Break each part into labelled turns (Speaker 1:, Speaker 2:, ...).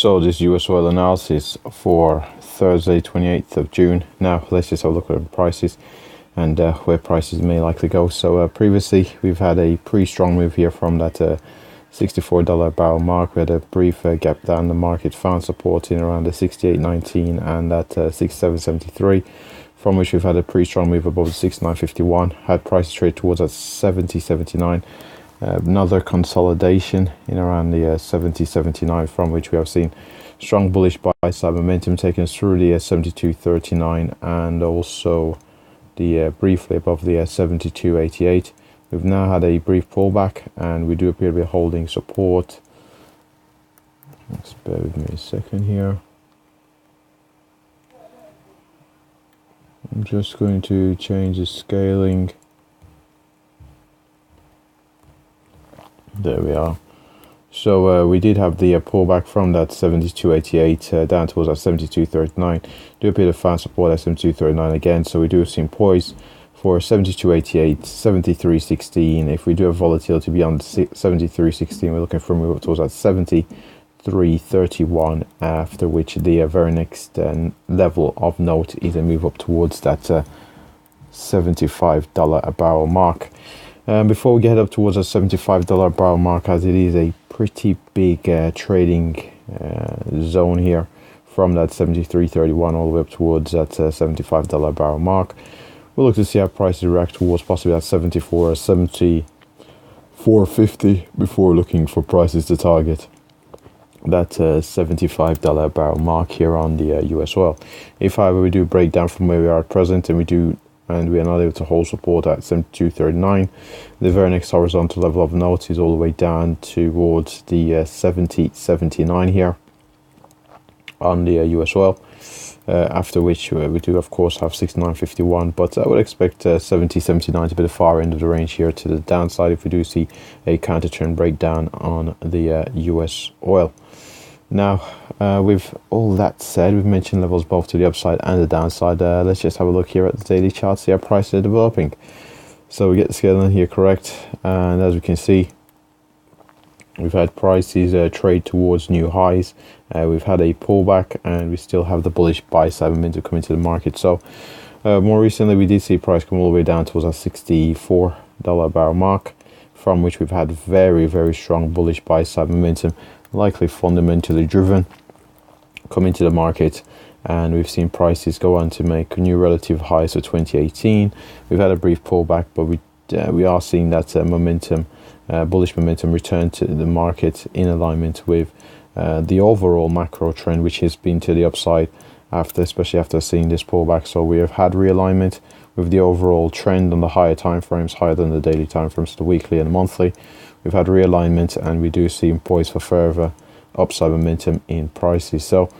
Speaker 1: So this US oil analysis for Thursday 28th of June. Now let's just have a look at the prices and where prices may likely go. So previously we've had a pretty strong move here from that $64 a barrel mark. We had a brief gap down. The market found support in around the 68.19 and that 67.73, from which we've had a pretty strong move above the 69.51. Had prices trade towards that 70.79. Another consolidation in around the 70.79, from which we have seen strong bullish buy side momentum taking us through the 72.39 and also the briefly above the 72.88. We've now had a brief pullback and we do appear to be holding support. Just bear with me a second here. I'm just going to change the scaling. There we are. So we did have the pullback from that 72.88 down towards that 72.39. Do appear to find support at 72.39 again. So we do seem poised for 72.88, 73.16. If we do have volatility beyond 73.16, we're looking for a move up towards that 73.31. After which the very next level of note is a move up towards that $75 a barrel mark. Before we get up towards a $75 a barrel mark, as it is a pretty big trading zone here from that 73.31 all the way up towards that $75 a barrel mark. We'll look to see how prices react towards possibly that 74 or 74.50 before looking for prices to target that $75 a barrel mark here on the US oil. If however we do break down from where we are at present and we are not able to hold support at 72.39, the very next horizontal level of note is all the way down towards the 70.79 here on the US oil. After which we do of course have 69.51, but I would expect 70.79 to be the far end of the range here to the downside if we do see a counter trend breakdown on the US oil. Now, with all that said, we've mentioned levels both to the upside and the downside. Let's just have a look here at the daily chart, see how prices are developing. So we get the scaling here correct, and as we can see, we've had prices trade towards new highs. We've had a pullback, and we still have the bullish buy side momentum coming to the market. So more recently, we did see price come all the way down towards a $64 a barrel mark, from which we've had very, very strong bullish buy side momentum, likely fundamentally driven, come into the market, and we've seen prices go on to make new relative highs for 2018. We've had a brief pullback, but we are seeing that momentum, bullish momentum, return to the market in alignment with the overall macro trend, which has been to the upside especially after seeing this pullback. So we have had realignment with the overall trend on the higher time frames, higher than the daily time frames, the weekly and the monthly. We've had realignment, and we do seem poised for further upside momentum in prices. So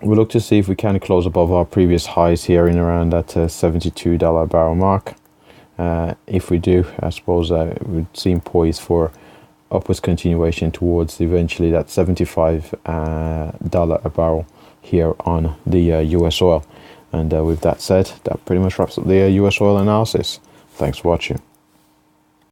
Speaker 1: we'll look to see if we can close above our previous highs here in around that $72 a barrel mark. If we do, I suppose we'd seem poised for upwards continuation towards eventually that $75 a barrel here on the US oil. And with that said, that pretty much wraps up the US oil analysis. Thanks for watching.